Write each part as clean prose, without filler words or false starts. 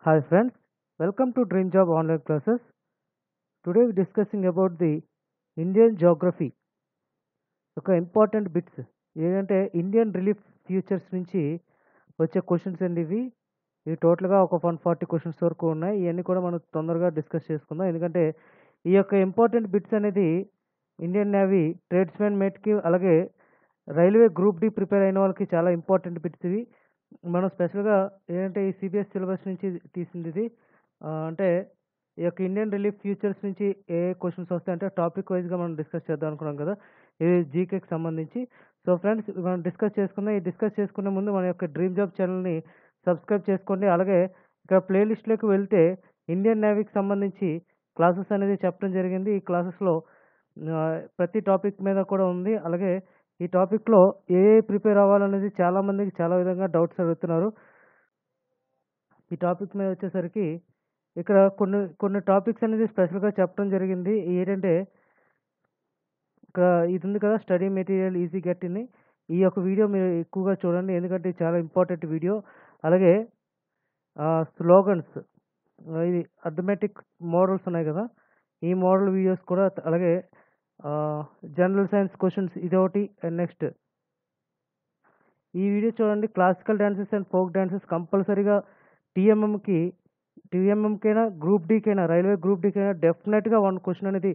Hi friends, welcome to Dream Job online classes. Today we're discussing about the Indian geography. ఒక important bits ఏంటంటే Indian relief futures నుంచి వచ్చే questions అండి ఇవి టోటల్గా ఒక 140 క్వశ్చన్స్ వరకు ఉన్నాయి. ఇవన్నీ కూడా మనం తొందరగా డిస్కస్ చేసుకుందాం. ఎందుకంటే ఈ యొక్క ఇంపార్టెంట్ బిట్స్ అనేది ఇండియన్ నేవీ ట్రేడ్స్మెన్ మేట్కి అలాగే రైల్వే గ్రూప్ డి ప్రిపేర్ అయిన వాళ్ళకి చాలా ఇంపార్టెంట్ బిట్స్ ఇవి. మనం స్పెషల్గా ఏంటంటే ఈ సిబిఎస్ సిలబస్ నుంచి తీసింది ఇది. అంటే ఈ యొక్క ఇండియన్ రిలీఫ్ ఫ్యూచర్స్ నుంచి ఏ క్వశ్చన్స్ వస్తాయంటే టాపిక్ వైజ్గా మనం డిస్కస్ చేద్దాం అనుకున్నాం కదా, ఇది జీకేకి సంబంధించి. సో ఫ్రెండ్స్, మనం డిస్కస్ చేసుకుందాం. ఈ డిస్కస్ చేసుకునే ముందు మన యొక్క డ్రీమ్ జాబ్ ఛానల్ని సబ్స్క్రైబ్ చేసుకోండి. అలాగే ఇక్కడ ప్లేలిస్ట్లోకి వెళ్తే ఇండియన్ నేవీకి సంబంధించి క్లాసెస్ అనేది చెప్పడం జరిగింది. ఈ క్లాసెస్లో ప్రతి టాపిక్ మీద కూడా ఉంది. అలాగే ఈ టాపిక్లో ఏ ప్రిపేర్ అవ్వాలనేది చాలామందికి చాలా విధంగా డౌట్స్ అడుగుతున్నారు. ఈ టాపిక్ మీద వచ్చేసరికి ఇక్కడ కొన్ని కొన్ని టాపిక్స్ అనేది స్పెషల్గా చెప్పడం జరిగింది. ఏంటంటే ఇక్కడ ఇది ఉంది కదా, study material easy get in. ఈ యొక్క వీడియో మీరు ఎక్కువగా చూడండి, ఎందుకంటే ఇది చాలా ఇంపార్టెంట్ వీడియో. అలాగే స్లోగన్స్, ఇది అథమెటిక్ మోడల్స్ ఉన్నాయి కదా, ఈ మోడల్ వీడియోస్ కూడా, అలాగే జనరల్ సైన్స్ క్వశ్చన్స్ ఇదొకటి. అండ్ నెక్స్ట్ ఈ వీడియో చూడండి, classical dances and folk dances కంపల్సరీగా టీఎంఎంకైనా గ్రూప్ డీకైనా రైల్వే గ్రూప్ డీకైనా డెఫినెట్గా వన్ క్వశ్చన్ అనేది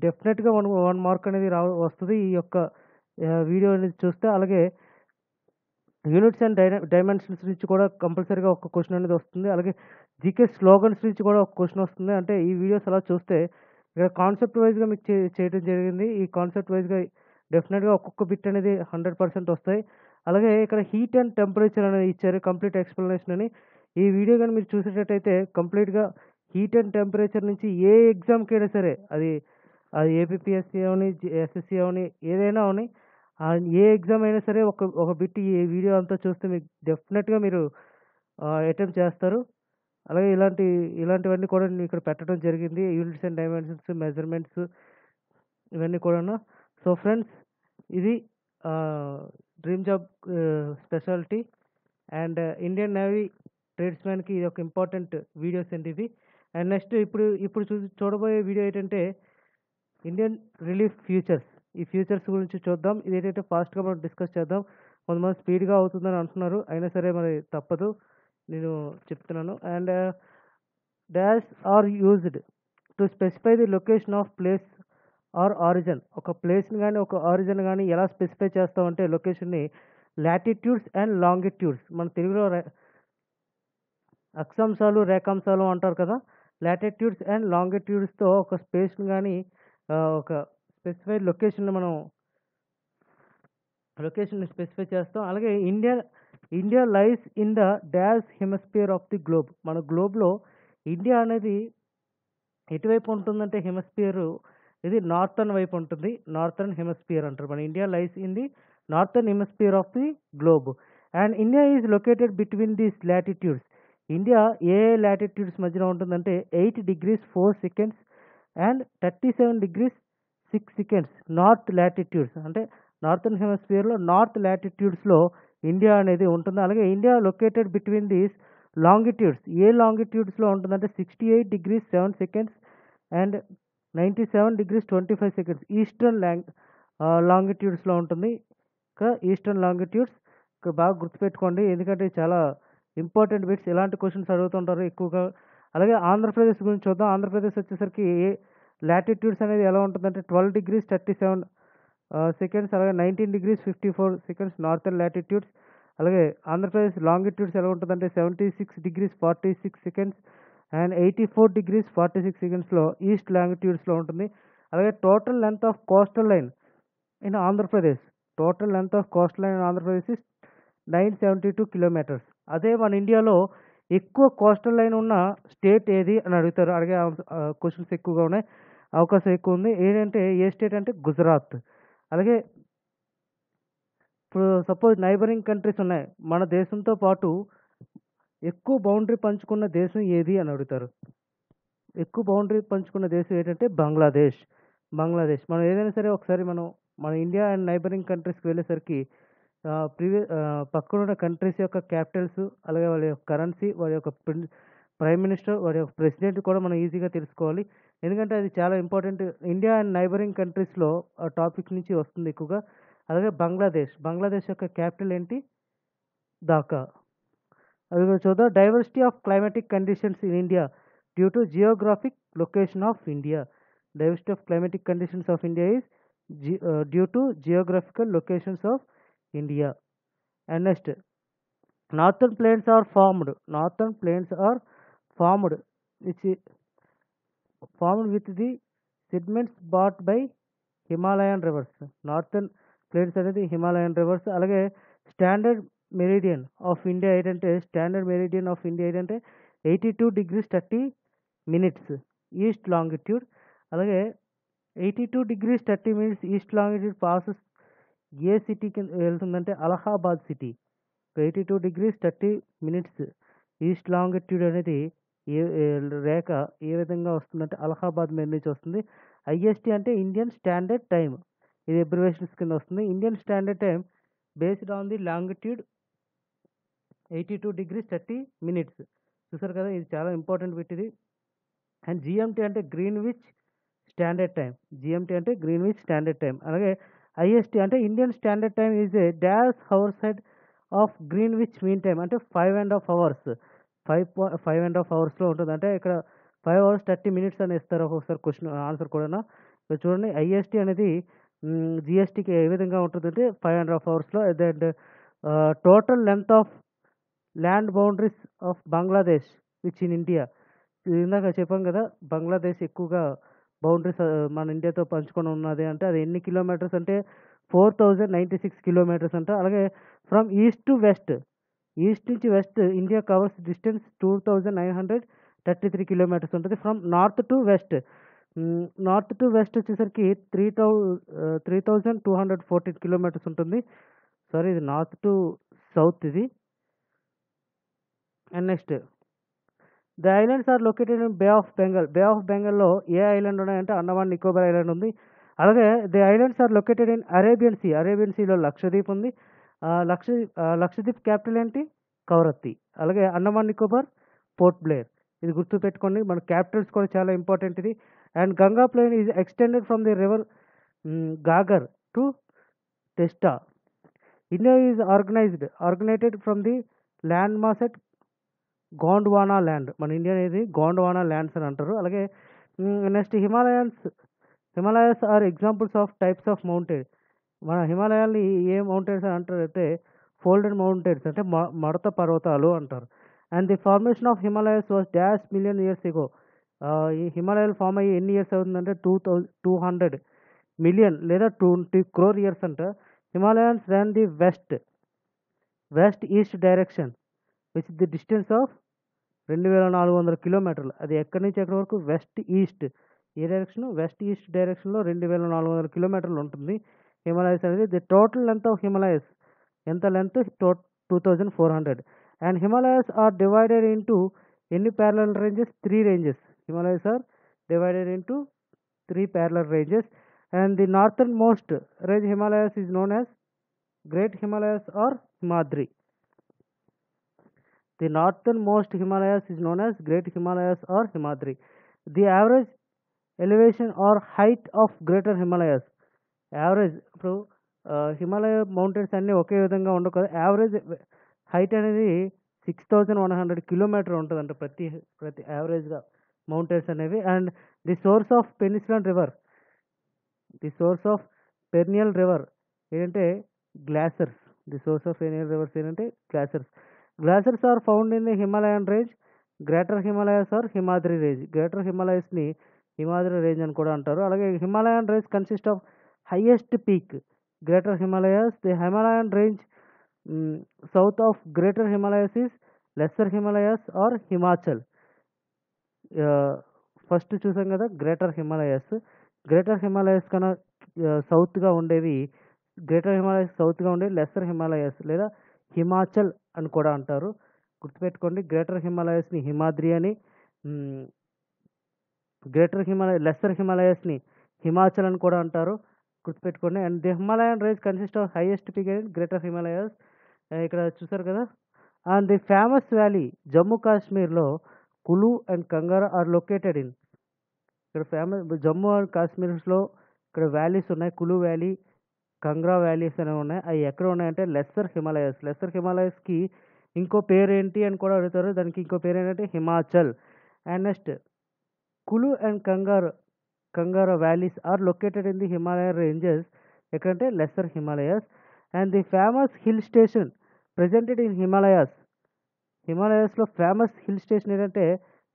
డెఫినెట్గా వన్ మార్క్ అనేది వస్తుంది ఈ యొక్క వీడియో అనేది చూస్తే. అలాగే యూనిట్స్ అండ్ డైమెన్షన్స్ నుంచి కూడా కంపల్సరీగా ఒక క్వశ్చన్ అనేది వస్తుంది. అలాగే జీకే స్లోగన్స్ నుంచి కూడా ఒక క్వశ్చన్ వస్తుంది. అంటే ఈ వీడియోస్ అలా చూస్తే ఇక్కడ కాన్సెప్ట్ వైజ్గా మీకు చేయడం జరిగింది. ఈ కాన్సెప్ట్ వైజ్గా డెఫినెట్గా ఒక్కొక్క బిట్ అనేది 100% వస్తాయి. అలాగే ఇక్కడ హీట్ అండ్ టెంపరేచర్ అనేది ఇచ్చారు, కంప్లీట్ ఎక్స్ప్లెనేషన్ అని. ఈ వీడియో కానీ మీరు చూసేటట్టయితే కంప్లీట్గా హీట్ అండ్ టెంపరేచర్ నుంచి ఏ ఎగ్జామ్కి అయినా సరే, అది ఏపీఎస్సీ అవని, ఎస్ఎస్సి అవని, ఏదైనా అవని, ఏ ఎగ్జామ్ అయినా సరే ఒక బిట్ ఈ వీడియో అంతా చూస్తే మీకు డెఫినెట్గా మీరు అటెంప్ట్ చేస్తారు. అలాగే ఇలాంటివన్నీ కూడా నేను ఇక్కడ పెట్టడం జరిగింది, యూనిట్స్ అండ్ డైమెన్షన్స్, మెజర్మెంట్స్, ఇవన్నీ కూడాను. సో ఫ్రెండ్స్, ఇది dream job speciality and Indian Navy ట్రేడ్స్మెన్కి ఇది ఒక ఇంపార్టెంట్ వీడియోస్ అండి ఇవి. అండ్ నెక్స్ట్ ఇప్పుడు చూడబోయే వీడియో ఏంటంటే ఇండియన్ రిలీఫ్ ఫ్యూచర్స్. ఈ ఫ్యూచర్స్ గురించి చూద్దాం. ఇది ఏంటంటే ఫాస్ట్గా మనం డిస్కస్ చేద్దాం. కొంతమంది స్పీడ్గా అవుతుందని అంటున్నారు, అయినా సరే మరి తప్పదు, నేను చెప్తున్నాను. And dash are used to specify the location of place or origin. ఒక ప్లేస్ని కానీ ఒక ఆరిజిన్ కానీ ఎలా స్పెసిఫై చేస్తామంటే లొకేషన్ని లాటిట్యూడ్స్ అండ్ లాంగిట్యూడ్స్. మన తెలుగులో అక్షాంశాలు రేఖాంశాలు అంటారు కదా, లాటిట్యూడ్స్ అండ్ లాంగిట్యూడ్స్తో ఒక స్పేస్ని కానీ ఒక స్పెసిఫైడ్ లొకేషన్ని మనం లొకేషన్ని స్పెసిఫై చేస్తాం. అలాగే India lies in the dash hemisphere of the globe. మన గ్లోబ్లో ఇండియా అనేది ఎటువైపు ఉంటుందంటే హెమిస్ఫియర్ ఇది నార్థన్ వైపు ఉంటుంది, నార్థన్ హెమిస్ఫియర్ అంటారు. మన India lies in the northern hemisphere of the globe and India is located between these latitudes. India ఏ లాటిట్యూడ్స్ మధ్యలో ఉంటుందంటే 8 degrees 4 seconds and 37 degrees 6 seconds north latitudes. అంటే నార్థన్ హెమిస్ఫియర్లో నార్త్ లాటిట్యూడ్స్లో ఇండియా అనేది ఉంటుంది. అలాగే India located between these longitudes, ఏ లాంగిట్యూడ్స్లో ఉంటుందంటే 68 degrees 7 seconds and 97 degrees 25 seconds eastern లాంగిట్యూడ్స్లో ఉంటుంది. ఇక్కడ ఈస్టర్న్ లాంగిట్యూడ్స్ ఇక్కడ బాగా గుర్తుపెట్టుకోండి, ఎందుకంటే చాలా ఇంపార్టెంట్ బిట్స్, ఇలాంటి క్వశ్చన్స్ అడుగుతుంటారు ఎక్కువగా. అలాగే ఆంధ్రప్రదేశ్ గురించి చూద్దాం. ఆంధ్రప్రదేశ్ వచ్చేసరికి లాటిట్యూడ్స్ అనేది ఎలా ఉంటుందంటే 12 degrees 37 seconds, అలాగే 19 degrees 54 seconds నార్థన్ లాటిట్యూడ్స్. అలాగే ఆంధ్రప్రదేశ్ లాంగిట్యూడ్స్ ఎలా ఉంటుందంటే 76 degrees 46 seconds అండ్ 84 degrees 46 secondsలో ఈస్ట్ లాంగిట్యూడ్స్లో ఉంటుంది. అలాగే total length of coastal line in Andhra Pradesh, total length of coastal line in Andhra Pradesh is 972 kilometers. అదే మన ఇండియాలో ఎక్కువ కోస్టల్ లైన్ ఉన్న స్టేట్ ఏది అని అడుగుతారు. అడిగే క్వశ్చన్స్ ఎక్కువగా ఉన్నాయి, అవకాశం ఎక్కువ ఉంది. ఏంటంటే ఏ స్టేట్ అంటే గుజరాత్. అలాగే ఇప్పుడు సపోజ్ నైబరింగ్ కంట్రీస్ ఉన్నాయి, మన దేశంతో పాటు ఎక్కువ బౌండరీ పంచుకున్న దేశం ఏది అని అడుగుతారు. ఎక్కువ బౌండరీ పంచుకున్న దేశం ఏంటంటే బంగ్లాదేశ్. మనం ఏదైనా సరే ఒకసారి మన ఇండియా అండ్ నైబరింగ్ కంట్రీస్కి వెళ్ళేసరికి పక్కనున్న కంట్రీస్ యొక్క క్యాపిటల్స్, అలాగే వాళ్ళ యొక్క కరెన్సీ, వాళ్ళ యొక్క ప్రైమ్ మినిస్టర్ వారి యొక్క ప్రెసిడెంట్ కూడా మనం ఈజీగా తెలుసుకోవాలి. ఎందుకంటే అది చాలా ఇంపార్టెంట్. ఇండియా అండ్ నైబరింగ్ కంట్రీస్‌లో ఆ టాపిక్ నుంచి వస్తుంది ఎక్కువగా. అలాగే బంగ్లాదేశ్ యొక్క క్యాపిటల్ ఏంటి? ఢాకా. అది కూడా చూద్దాం. Diversity of climatic conditions in India due to geographic location of India. Diversity of climatic conditions of India is due to geographical locations of India. And next northern plains are formed. which is formed with the sediments brought by Himalayan rivers. Northern plains అనేది Himalayan rivers. అలాగే standard meridian of India ఏంటంటే 82 degrees 30 minutes east longitude. అలాగే 82 degrees 30 minutes east longitude passes ఏ సిటీకి వెళ్తుందంటే Allahabad city. 82 degrees 30 minutes east longitude అనేది రేఖ ఏ విధంగా వస్తుందంటే అలహాబాద్ మీద నుంచి వస్తుంది. ఐఎస్టీ అంటే ఇండియన్ స్టాండర్డ్ టైం. ఇది అబ్రివేషన్స్ కింద వస్తుంది. Indian standard time based on the longitude 82 degrees 30 minutes. చూసారు కదా, ఇది చాలా ఇంపార్టెంట్ బిట్ ఇది. అండ్ జిఎంటీ అంటే గ్రీన్విచ్ స్టాండర్డ్ టైం. అలాగే ఐఎస్టీ అంటే Indian standard time is a dash hours head of Greenwich mean time. అంటే 5.5 hours. 5.5 hours ఉంటుంది. అంటే ఇక్కడ 5 hours 30 minutes అని ఇస్తారు ఒక్కొక్కసారి క్వశ్చన్ ఆన్సర్ కూడా. ఇక్కడ చూడండి, ఐఎస్టీ అనేది జిఎస్టీకి ఏ విధంగా ఉంటుందంటే 5.5 hours. And total length of land boundaries of Bangladesh which in India. ఇందాక చెప్పాం కదా, బంగ్లాదేశ్ ఎక్కువగా బౌండరీస్ మన ఇండియాతో పంచుకొని ఉన్నది. అంటే అది ఎన్ని కిలోమీటర్స్ అంటే 4096 kilometers అంట. అలాగే from east to west, east నుంచి west India covers distance 2933 kilometers ఉంటుంది. ఫ్రమ్ నార్త్ టు వెస్ట్ వచ్చేసరికి 3214 kilometers ఉంటుంది. సారీ, ఇది నార్త్ టు సౌత్ ఇది. And next the islands are located in Bay of బెంగాల్లో ఏ ఐలాండ్ ఉన్నాయంటే అండమాన్ నికోబార్ ఐలాండ్ ఉంది. అలాగే the islands are located in Arabian సీలో లక్షద్వీప్ ఉంది. లక్షద్వీప్ క్యాపిటల్ ఏంటి? కవరత్తి. అలాగే అండమాన్ నికోబార్ పోర్ట్ బ్లేర్. ఇది గుర్తుపెట్టుకోండి, మన క్యాపిటల్స్ కూడా చాలా ఇంపార్టెంట్ ఇది. And Ganga plain is extended from the river Ghaggar to Teesta. India is organised from the land mass at Gondwana land. మన ఇండియా అనేది గోండ్వానా ల్యాండ్స్ అని అంటారు. అలాగే next Himalayas are examples of types of mountain. మన హిమాలయాల్ని ఏ మౌంటైన్స్ అని అంటారు అంటే ఫోల్డెడ్ మౌంటైన్స్, అంటే మడత పర్వతాలు అంటారు. And the formation of Himalayas was dash million years ago. ఈ హిమాలయాలు ఫామ్ అయ్యి ఎన్ని ఇయర్స్ అవుతుందంటే 200 million లేదా 20 crore years అంట. Himalayans ran the west east direction which the distance of 2400 kilometers. అది ఎక్కడి నుంచి ఎక్కడి వరకు? West east. ఏ డైరెక్షన్? వెస్ట్ ఈస్ట్ డైరెక్షన్లో 2400 kilometers ఉంటుంది హిమాలయస్ అనేది. The total length of Himalayas ఎంత length? 2400. And Himalayas are divided into ఎన్ని parallel ranges? 3 ranges. Himalayas are divided into 3 parallel ranges. And the northern most range Himalayas is known as great Himalayas are Himadri. The northernmost Himalayas is known as Great Himalayas or Himadri. The average elevation or height of Greater Himalayas. Average, ఇప్పుడు Himalaya mountains అన్నీ ఒకే విధంగా ఉండవు కదా. Average height అనేది 6100 kilometers ఉంటుందంట ప్రతి యావరేజ్గా mountains అనేవి. And the source of peninsular river ఏంటంటే గ్లాసర్స్. Glaciers are found in the Himalayan range, Greater Himalayas or Himadri range. Greater Himalayasని హిమాద్రి రేంజ్ అని కూడా అంటారు. అలాగే Himalayan range consist of highest peak greater Himalayas. The Himalayan range south of greater Himalayas is lesser Himalayas or Himachal. First చూసాం కదా greater Himalayas కన్నా సౌత్గా ఉండేవి lesser Himalayas లేదా హిమాచల్ అని కూడా అంటారు. గుర్తుపెట్టుకోండి, గ్రేటర్ హిమాలయస్ని హిమాద్రి అని, లెస్సర్ హిమాలయస్ని హిమాచల్ అని కూడా అంటారు. గుర్తుపెట్టుకోండి. And the Himalayan range consist of highest peak and greater Himalayas. ఇక్కడ చూసారు కదా. And the famous valley Jammu కాశ్మీర్లో కులు అండ్ కంగారా ఆర్ లొకేటెడ్ ఇన్. ఇక్కడ ఫేమస్ జమ్మూ అండ్ కాశ్మీర్స్లో ఇక్కడ వ్యాలీస్ ఉన్నాయి. కులు వ్యాలీ, కంగ్రా వ్యాలీస్ అనేవి ఉన్నాయి. అవి ఎక్కడ ఉన్నాయంటే లెస్సర్ హిమాలయస్. లెస్సర్ హిమాలయస్కి ఇంకో పేరు ఏంటి అని కూడా అడుగుతారు. దానికి ఇంకో పేరు ఏంటంటే Himachal. And next Kullu and Kangra valleys are located in the Himalaya ranges. ఎక్కడంటే lesser Himalayas. And the famous hill station presented in Himalayas. హిమాలయాస్లో ఫేమస్ హిల్ స్టేషన్ ఏంటంటే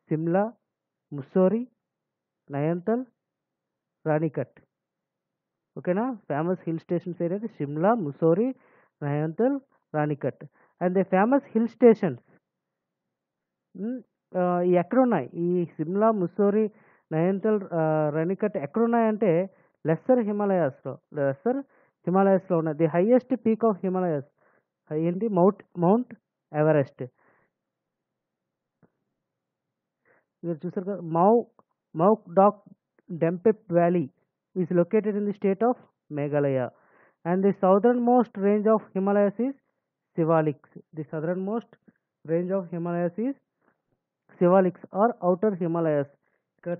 సిమ్లా, ముస్సోరీ, నయన్తల్, రాణికట్. ఓకేనా. ఫేమస్ హిల్ స్టేషన్స్ ఏంటంటే Shimla, Mussoorie, Nainital, Ranikhet. And the famous hill stations ఎక్కడున్నాయి ఈ సిమ్లా, ముస్సోరీ, నయన్తల్, రాణికట్ ఎక్కడున్నాయంటే లెస్సర్ హిమాలయాస్లో ఉన్నాయి. The highest peak of Himalayas ఏంటి మౌంట్ ఎవరెస్ట్. మీరు చూసారు కదా. మౌక్ డాక్ డెంపెప్ valley is located in the state of Meghalaya. And the southern most range of Himalayas is Shivaliks. The southern most range of Himalayas is Shivaliks or outer Himalayas. ఇక్కడ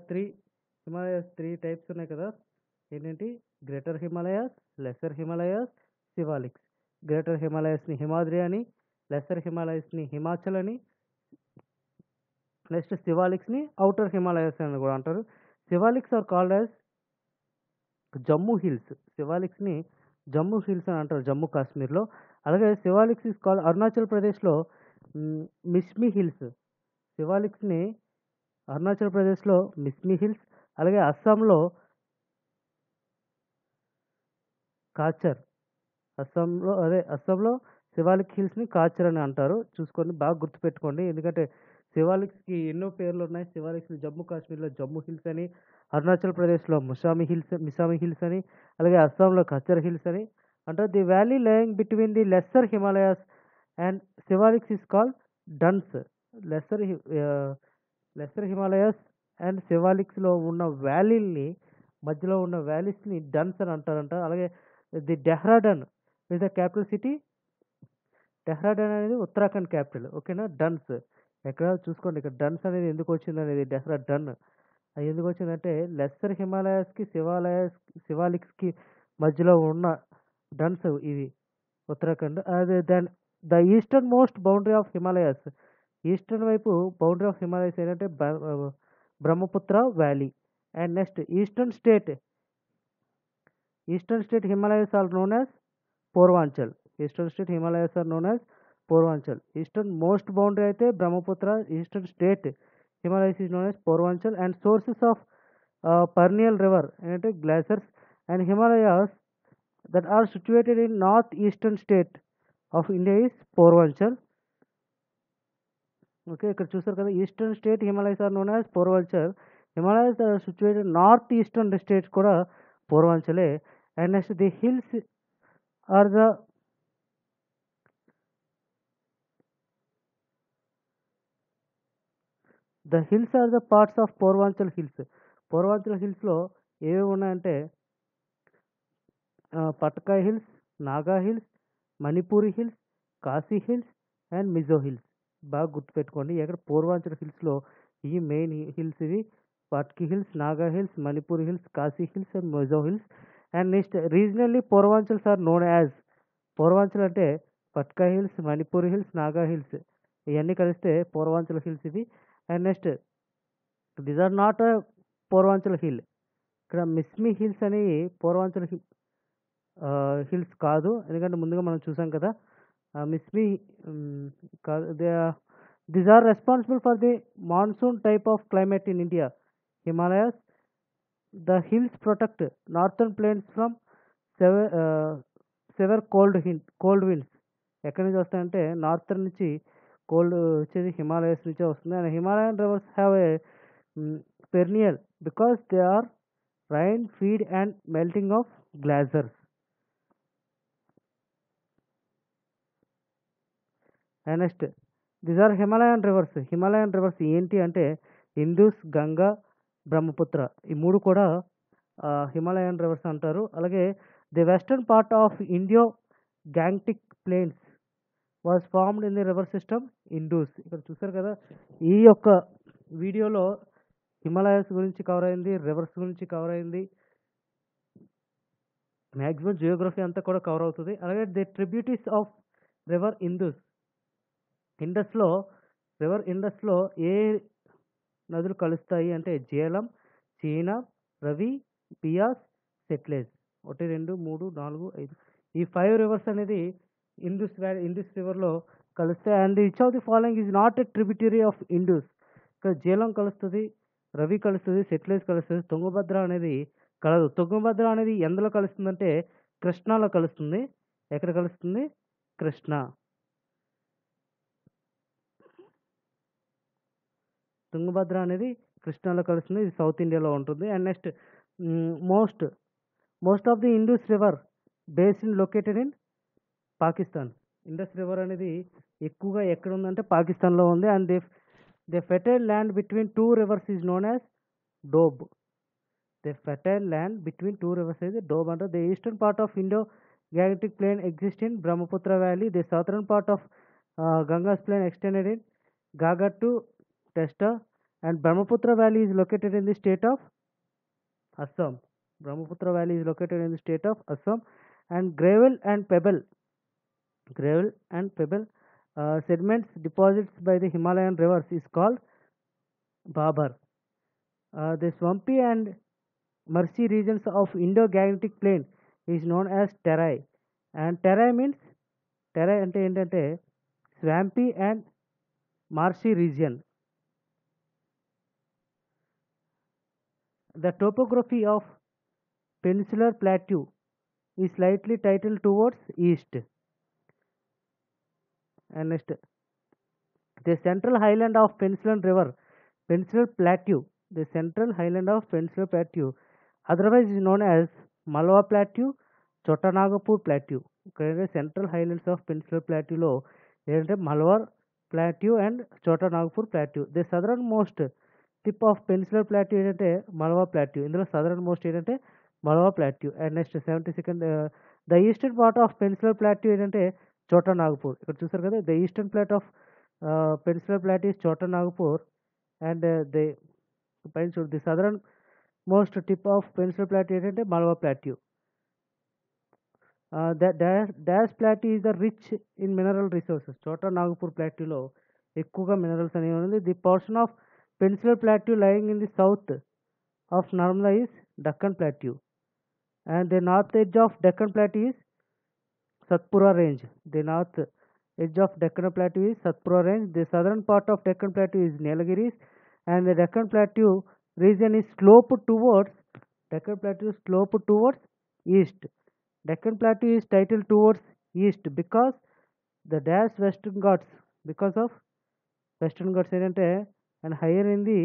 three types ఉన్నాయి కదా. ఏంటంటే greater Himalayas, lesser Himalayas, Shivaliks. Greater హిమాలయాస్ని హిమాద్రి అని, lesser హిమాలయాస్ని Himachal అని, next శివాలిక్స్ని outer Himalayas అని కూడా అంటారు. Shivaliks are called as Jammu hills. శివాలిక్స్ని జమ్మూ హిల్స్ అని అంటారు జమ్మూ కాశ్మీర్లో. అలాగే శివాలిక్స్ ఈస్ కాల్డ్ అరుణాచల్ ప్రదేశ్లో మిస్మి హిల్స్. శివాలిక్స్ని అరుణాచల్ ప్రదేశ్లో మిస్మి హిల్స్, అలాగే అస్సాంలో కాచర్. అస్సాంలో శివాలిక్ హిల్స్ని కాచర్ అని అంటారు. చూసుకోండి, బాగా గుర్తుపెట్టుకోండి. ఎందుకంటే శివాలిక్స్కి ఎన్నో పేర్లు ఉన్నాయి. శివాలిక్స్ని జమ్మూ కాశ్మీర్లో జమ్మూ హిల్స్ అని, అరుణాచల్ ప్రదేశ్లో మిసామి హిల్స్ అని, అలాగే అస్సాంలో కచర్ హిల్స్ అని అంటారు. The valley lying between the lesser Himalayas and Shivaliks is called duns. Lesser Himalayas and శివాలిక్స్లో ఉన్న వ్యాలీని, మధ్యలో ఉన్న వ్యాలీస్ని డన్స్ అని అంటారంట. అలాగే the Dehradun is the capital city. Dehradun అనేది ఉత్తరాఖండ్ క్యాపిటల్. ఓకేనా. డన్స్ ఎక్కడ చూసుకోండి. ఇక్కడ డన్స్ అనేది ఎందుకు వచ్చింది అనేది, డెహ్రాడూన్ అది ఎందుకు వచ్చిందంటే లెస్సర్ హిమాలయాస్కి శివాలిక్స్కి మధ్యలో ఉన్న డన్స్ ఇవి ఉత్తరాఖండ్. అదే the eastern most boundary of Himalayas. Eastern వైపు బౌండరీ ఆఫ్ హిమాలయాస్ ఏంటంటే Brahmaputra valley. And next eastern state Himalayas are known as Purvanchal. Eastern most boundary అయితే Brahmaputra. Eastern state Himalayas is known as Purvanchal. And sources of perennial river ఏంటంటే glaciers and Himalayas that are situated in north eastern state of India is Purvanchal. Okay, ఇక్కడ చూసారు కదా. Eastern state Himalayas are known as Purvanchal. Himalayas are situated north eastern states కూడా పూర్వాంచలే. And next the hills are the parts of Purvanchal hills. Purvanchal హిల్స్లో ఏవేవి ఉన్నాయంటే Patkai hills, Naga hills, Manipuri hills, Khasi hills and Mizo hills. బాగా గుర్తుపెట్టుకోండి. ఎక్కడ పూర్వాంచల్ హిల్స్లో ఈ మెయిన్ హిల్స్ ఇవి: Patkai hills, Naga hills, Manipuri hills, Khasi hills and Mizo hills. And next regionally Purvanchals are known as. Purvanchal అంటే Patkai hills, Manipuri hills, Naga hills ఇవన్నీ కలిస్తే పూర్వాంచల్ హిల్స్ ఇవి. And next these are not Purvanchal hill. ఇక్కడ మిస్మి హిల్స్ అనేవి పూర్వాంచల్ హిల్స్ కాదు. ఎందుకంటే ముందుగా మనం చూసాం కదా. మిస్మి కాదు. These are responsible for the monsoon type of climate in India. Himalayas the hills protect northern plains from severe cold winds. ఎక్కడి నుంచి వస్తాయంటే నార్థన్ నుంచి కోల్డ్ వచ్చేది హిమాలయస్ నుంచే వస్తుంది. And Himalayan rivers have a perennial because they are rain feed and melting of glaciers. And next these are Himalayan rivers ఏంటి అంటే ఇందూస్, గంగా, బ్రహ్మపుత్ర ఈ మూడు కూడా హిమాలయన్ రివర్స్ అంటారు. అలాగే the western part of Indo Gangetic plains was formed in the river system Indus. ఇక్కడ చూసారు కదా. ఈ యొక్క వీడియోలో హిమాలయాస్ గురించి కవర్ అయింది, రివర్స్ గురించి కవర్ అయింది, మ్యాక్సిమం జియోగ్రఫీ అంతా కూడా కవర్ అవుతుంది. అలాగే ది ట్రిబ్యూటీస్ ఆఫ్ రివర్ ఇండస్లో ఇండస్లో ఏ నదులు కలుస్తాయి అంటే జేలం, చీనా, రవి, బియాస్, సెట్లెజ్. 1, 2, 3, 4, 5 ఈ 5 రివర్స్ అనేది ఇండస్ రివర్లో కలుస్తాయి. And each of the following is not a tributary of Indus. ఇక్కడ జేలం కలుస్తుంది, రవి కలుస్తుంది, సెట్లెజ్ కలుస్తుంది, తుంగభద్ర అనేది కలదు. తుంగభద్ర అనేది ఎందులో కలుస్తుందంటే కృష్ణాలో కలుస్తుంది. ఎక్కడ కలుస్తుంది? కృష్ణ. తుంగభద్ర అనేది కృష్ణాలో కలుస్తుంది. ఇది సౌత్ ఇండియాలో ఉంటుంది. And next most of the Indus river basin located in Pakistan. Indus river అనేది ఎక్కువగా ఎక్కడ ఉందంటే పాకిస్తాన్లో ఉంది. And the fertile land between 2 reverse is known as doab. The fertile land between 2 reverse అయితే డోబ్ అంటారు. The eastern part of Gangetic plain exists in Brahmaputra Valley. The southern part of Ganga's plain extended in Gaga to Testa, and Brahmaputra Valley is located in the state of Assam. Brahmaputra Valley is located in the state of Assam. And gravel and pebble sediments deposits by the Himalayan rivers is called Babar. The swampy and marshy regions of Gangetic plain is known as terai. And terai అంటే ఏంటంటే swampy and marshy region. The topography of Peninsular Plateau is slightly tilted towards east. And next, the central highland of Peninsular Plateau, otherwise is known as Malwa Plateau, Chota Nagpur Plateau. ఇక్కడ central highlands of peninsular ప్లాట్యూలో ఏంటంటే Malwa plateau and Chota Nagpur plateau. The southern most tip of peninsular plateau ఏంటంటే Malwa plateau. ఇందులో southern most ఏంటంటే Malwa plateau. And next 72nd the eastern part of peninsular plateau ఏంటంటే చోటా నాగపూర్. ఇక్కడ చూసారు కదా, the eastern part of peninsular plateau is Chota Nagpur. And పైన చూడు, the southern most tip of peninsular plateau ఏంటంటే Malwa plateau. Dash plateau is the rich in mineral resources. చోటా నాగపూర్ ప్లాట్యూలో ఎక్కువగా minerals అనేవి ఉంది. The portion of peninsular plateau lying in the south of Narmada is Deccan plateau. And the north edge of Deccan plateau is Satpura range. The north edge of Deccan Plateau is Satpura Range. The southern part of Deccan Plateau is Nilgiris, and the Deccan Plateau region is sloped towards east. Deccan Plateau is titled towards east because the dash Western Ghats, because of Western Ghats ఏంటంటే and higher in the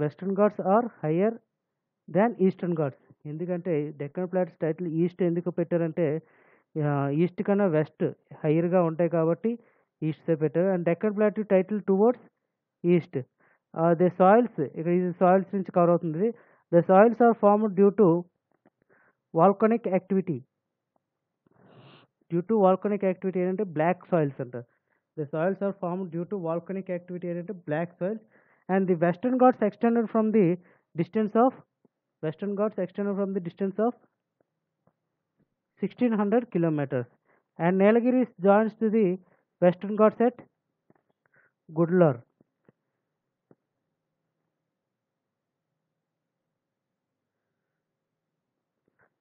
Western Ghats are higher than Eastern Ghats. ఎందుకంటే Deccan Plateau tilted east ఎందుకు పెట్టారంటే east కన్నా west హైయర్గా ఉంటాయి కాబట్టి east side పెట్టారు. And Deccan plateau tilted towards east. The soils, ఇక్కడ ఇది సాయిల్స్ నుంచి కవర్ అవుతుంది. The soils are formed due to volcanic activity. ఏంటంటే బ్లాక్ సాయిల్స్ అంటారు. The soils are formed due to volcanic activity ఏంటంటే black soils. And the western Ghats extended from the distance of 1600 kilometers. And Nilgiri joins to the Western Ghats at Gudlar.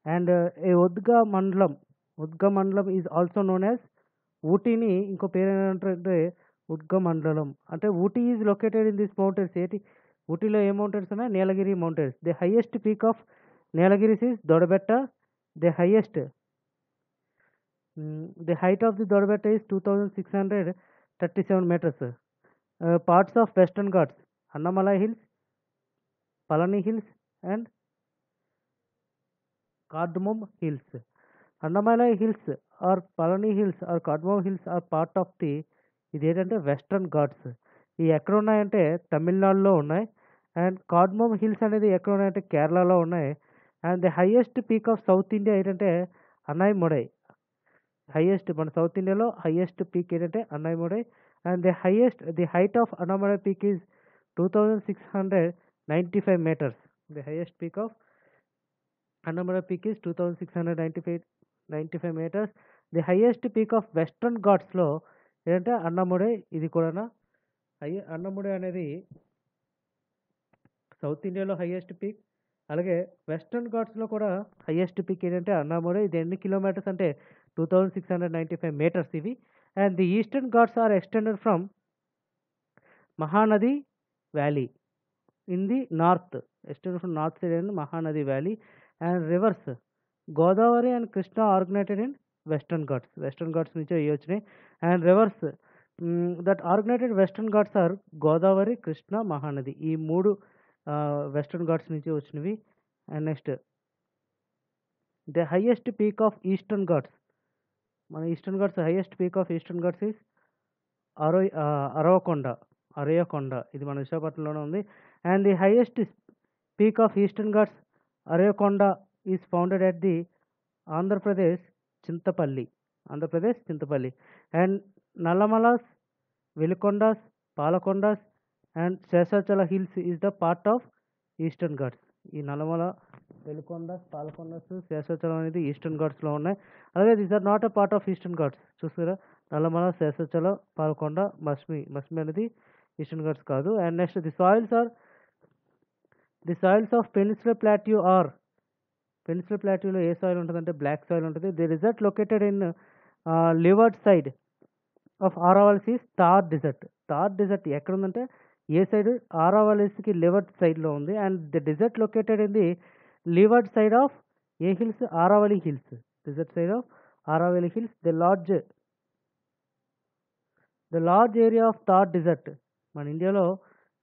And a Udga Mandalam is also known as Ooty-ni ఇంకో పేరు ఏంటంటే Udhagamandalam. అంటే Ooty is located in this mountains. ఊటీలో ఏ mountains ఉన్నాయి? Nilgiri mountains. The highest peak of Nilgiris is Doddabetta. The height of the Dodbetta is 2637 meters. Parts of Western Ghats: Annamalai Hills, Palani Hills, and Cardamom Hills. Annamalai Hills or Palani Hills or Cardamom Hills are part of the ఇది ఏంటంటే western Ghats. ఇవి ఎక్కడ ఉన్నాయంటే తమిళనాడులో ఉన్నాయి. And cardamom hills అనేది ఎక్కడ ఉన్నాయంటే కేరళలో ఉన్నాయి. And the highest peak of south India ఏంటంటే అన్నాయిమొడై. మన సౌత్ ఇండియాలో హైయెస్ట్ పీక్ ఏంటంటే Anamudi. And the height of Anamudi peak is 2695 meters. The highest peak of Annamura peak is 2695 meters. The highest peak of Western Ghats లో ఏంటంటే అన్నముడే. ఇది కూడా అన్నముడే అనేది south ఇండియాలో హైయెస్ట్ పీక్. అలాగే వెస్టర్న్ ఘాట్స్లో కూడా హైయెస్ట్ పీక్ ఏంటంటే అన్నాముడే. ఇది ఎన్ని కిలోమీటర్స్ అంటే 2695 meters ఇవి. And the eastern Ghats are extended from Mahanadi valley in the north. Extended from north side and Mahanadi valley. And rivers Godavari and Krishna originated in western Ghats. Western Ghats నుంచి అవి వచ్చినాయి. And rivers that originated western Ghats are Godavari, Krishna, Mahanadi. ఈ మూడు western Ghats నుంచి వచ్చినవి. And next the highest peak of eastern Ghats. మన eastern Ghats highest peak of eastern Ghats is అరయకొండ. ఇది మన విశాఖపట్నంలోనే ఉంది. And the highest peak of eastern Ghats Arayakonda is founded at the Andhra Pradesh Chintapalli. And Nallamalas, Velikondas, Palakondas and Seshachala hills is the part of eastern Ghats. ఈ నల్లమల, వెలికొండాస్, పాలకొండాస్, శేషాచలం అనేది eastern ఘాట్స్లో ఉన్నాయి. అలాగే these are not a part of eastern Ghats. చూస్తారా, నల్లమల, శేషాచలం, పాలకొండ, మస్మి అనేది ఈస్టర్న్ ఘాట్స్ కాదు. And next the soils of peninsular plateau are. Peninsular ప్లాట్యూలో ఏ సాయిల్ ఉంటుందంటే బ్లాక్ సాయిల్ ఉంటుంది. The desert located in leeward side of Aravallis is Thar desert. Thar desert ఎక్కడ ఉందంటే ఏ సైడ్, ఆరావల్స్కి లివర్డ్ సైడ్లో ఉంది. And the desert located in the leeward side of ఏ hills, Aravalli hills. Desert side of Aravalli hills. The large area of Thar desert. మన ఇండియాలో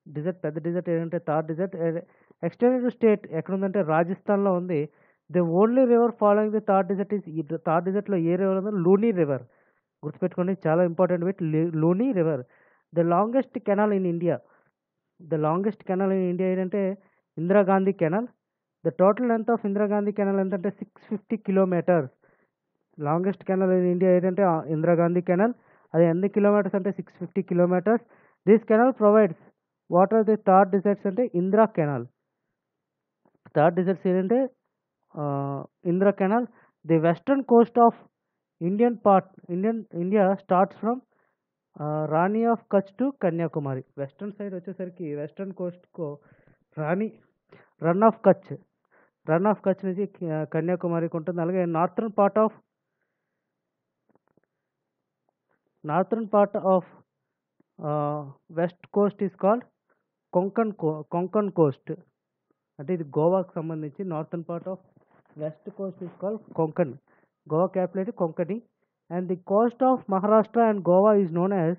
desert, పెద్ద డిజర్ట్ ఏంటంటే థార్ డిజర్ట్. ఎక్స్టెండెడ్ స్టేట్ ఎక్కడ ఉందంటే రాజస్థాన్లో ఉంది. The only river following the Thar desert is. ఈ థార్ డిజర్ట్లో ఏ రివర్ ఉందో లూనీ రివర్. గుర్తుపెట్టుకోండి, చాలా important with Luni river. The longest canal in India. ఏంటంటే Indira Gandhi canal. The total length of Indira Gandhi canal ఎంతంటే 650 kilometers. Longest canal in India ఏంటంటే ఇందిరాగాంధీ కెనాల్. అది ఎన్ని కిలోమీటర్స్ అంటే 650 kilometers. This canal provides water the Thar deserts అంటే ఇందిరా కెనాల్. థార్ డిజర్ట్స్ ఏంటంటే Indira canal. The western Coast of India starts from Rani of Kutch to Kanyakumari. Western side వచ్చేసరికి western కోస్ట్కు run of Kutch నుంచి కన్యాకుమారికి ఉంటుంది. అలాగే northern part of west coast is called Konkan Coast. అంటే ఇది గోవాకు సంబంధించి. Northern part of west coast is called Konkan. Goa capital Konkani. And the coast of Maharashtra and Goa is known as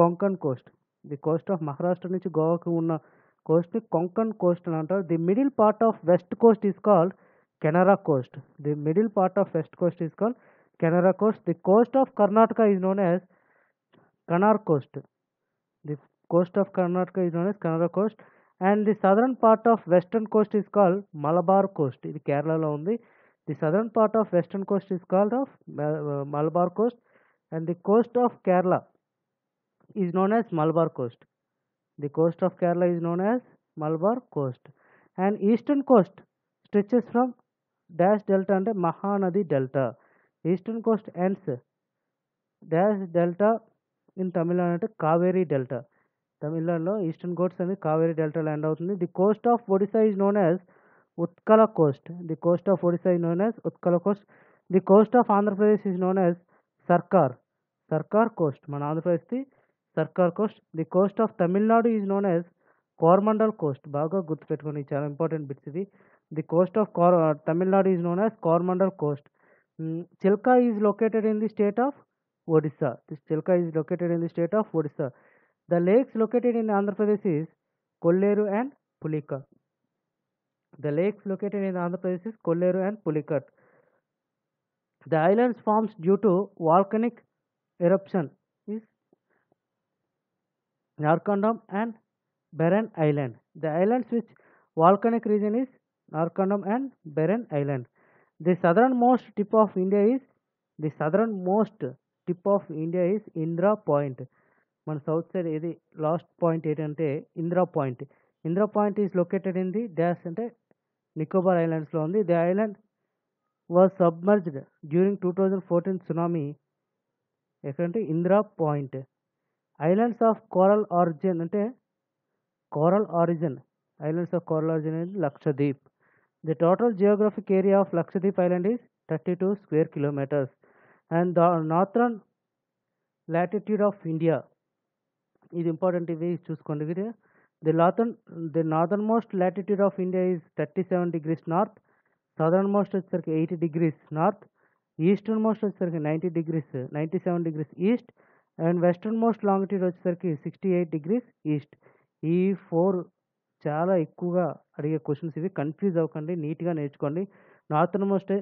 Konkan Coast. The coast of Maharashtra నుంచి గోవాకు ఉన్న Coast Konkan Coast అని అంటారు. The middle part of west coast is called Kanara coast. The coast of Karnataka is known as Kanara coast. The coast of Karnataka is known as Kanara coast. And the southern part of western coast is called Malabar coast. ఇది కేరళలో ఉంది. The southern part of western coast is called of Malabar coast. And the coast of Kerala is known as Malabar coast. The coast of Kerala is known as Malabar coast. And eastern coast stretches from dash delta and Mahanadi delta. Eastern coast ends dash delta in Tamil Nadu అంటే Kaveri delta. తమిళనాడులో eastern Coast అనేది Kaveri delta land అవుతుంది. The coast of Odisha is known as Utkala Coast. The coast of Odisha is known as Utkala Coast. The coast of Andhra Pradesh is known as సర్కార్ Coast. మన ఆంధ్రప్రదేశ్ది సర్కార్ Coast. The coast of Tamil Nadu is known as Coromandel Coast. బాగా గుర్తుపెట్టుకోండి, చాలా important bits ఇది. The coast of Tamil Nadu is known as Coromandel Coast. Chilka is located in the state of Odisha. The lakes located in Andhra Pradesh is Kolleru and Pulicat. The islands forms due to volcanic eruption is Narcondam and Barren Island. The islands which volcanic region is Narcondam and Barren Island. The southernmost tip of India is Indra Point. మన south side ఏది last point ఏంటంటే Indira point. Indira point is located in the dash అంటే నికోబార్ ఐలాండ్స్లో ఉంది. The island was submerged during 2014 tsunami. ఎక్కడంటే Indira point. Islands of coral origin అంటే coral origin. Islands of coral origin అనేది Lakshadweep. The total geographic area of Lakshadweep island is 32 square kilometers. And the northern latitude of India. ఇది important, ఇవి చూసుకోండి. ఇది the northern most latitude of India is 37 degrees north. Southern most వచ్చేసరికి 80 degrees north. Eastern most వచ్చేసరికి 97 degrees east. And western most longitude వచ్చేసరికి 68 degrees east. ఈ 4 చాలా ఎక్కువగా అడిగే క్వశ్చన్స్ ఇవి. కన్ఫ్యూజ్ అవ్వకండి, నీట్గా నేర్చుకోండి. Northern most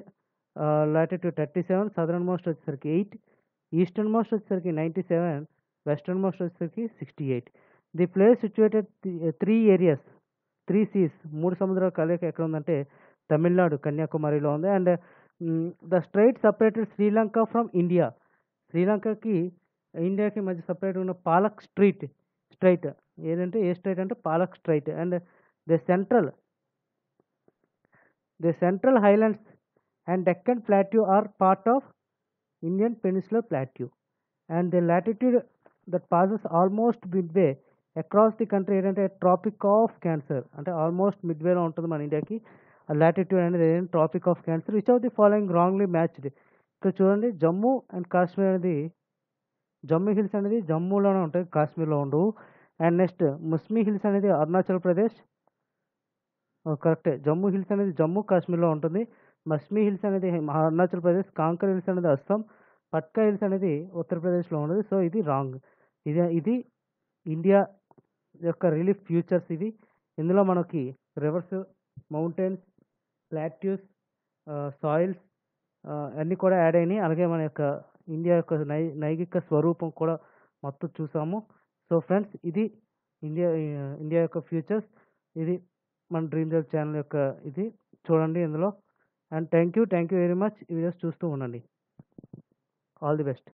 latitude 37, southern most వచ్చేసరికి 8, ఈస్టర్న్ మోస్ట్ వచ్చేసరికి 97, వెస్టర్న్ మోస్ట్ వచ్చేసరికి 68. The place situated 3 areas, 3 seas, 3 సముద్రాల కలయిక ఎక్కడ ఉందంటే తమిళనాడు కన్యాకుమారిలో ఉంది. And the strait separated Sri Lanka from India. శ్రీలంకకి ఇండియాకి మధ్య సపరేట్ ఉన్న పాలక్ స్ట్రైట్ ఏదంటే ఏ స్ట్రైట్ అంటే Palk strait. And the central highlands and Deccan plateau are part of Indian peninsular plateau. And the latitude that passes almost midway across the country ఏంటంటే tropic of Cancer. అంటే almost మిడ్వేలో ఉంటుంది మన ఇండియాకి. ఆ లాటిట్యూడ్ అనేది tropic of Cancer. Which of the following wrongly matched. ఇక్కడ చూడండి, జమ్మూ అండ్ కాశ్మీర్ అనేది, జమ్మూ హిల్స్ అనేది జమ్మూలోనే ఉంటాయి, కాశ్మీర్లో ఉండవు. అండ్ నెక్స్ట్ ముస్మి హిల్స్ అనేది అరుణాచల్ ప్రదేశ్. కరెక్టే, జమ్మూ హిల్స్ అనేది జమ్మూ కాశ్మీర్లో ఉంటుంది. మస్మి హిల్స్ అనేది అరుణాచల్ ప్రదేశ్. కాంకర్ హిల్స్ అనేది అస్సాం. పట్కా హిల్స్ అనేది ఉత్తరప్రదేశ్లో ఉండదు. సో ఇది రాంగ్. ఇది ఇండియా యొక్క రిలీఫ్ ఫ్యూచర్స్ ఇవి. ఇందులో మనకి రివర్స్, మౌంటైన్స్, ప్లాట్యూస్, సాయిల్స్ అన్నీ కూడా యాడ్ అయినాయి. అలాగే మన యొక్క ఇండియా యొక్క నైగిక స్వరూపం కూడా మొత్తం చూసాము. సో ఫ్రెండ్స్, ఇది ఇండియా యొక్క ఫ్యూచర్స్. ఇది మన డ్రీమ్ జాబ్ ఛానల్ యొక్క ఇది చూడండి ఇందులో. And thank you very much. ఈ వీడియోస్ చూస్తూ ఉండండి. All the best.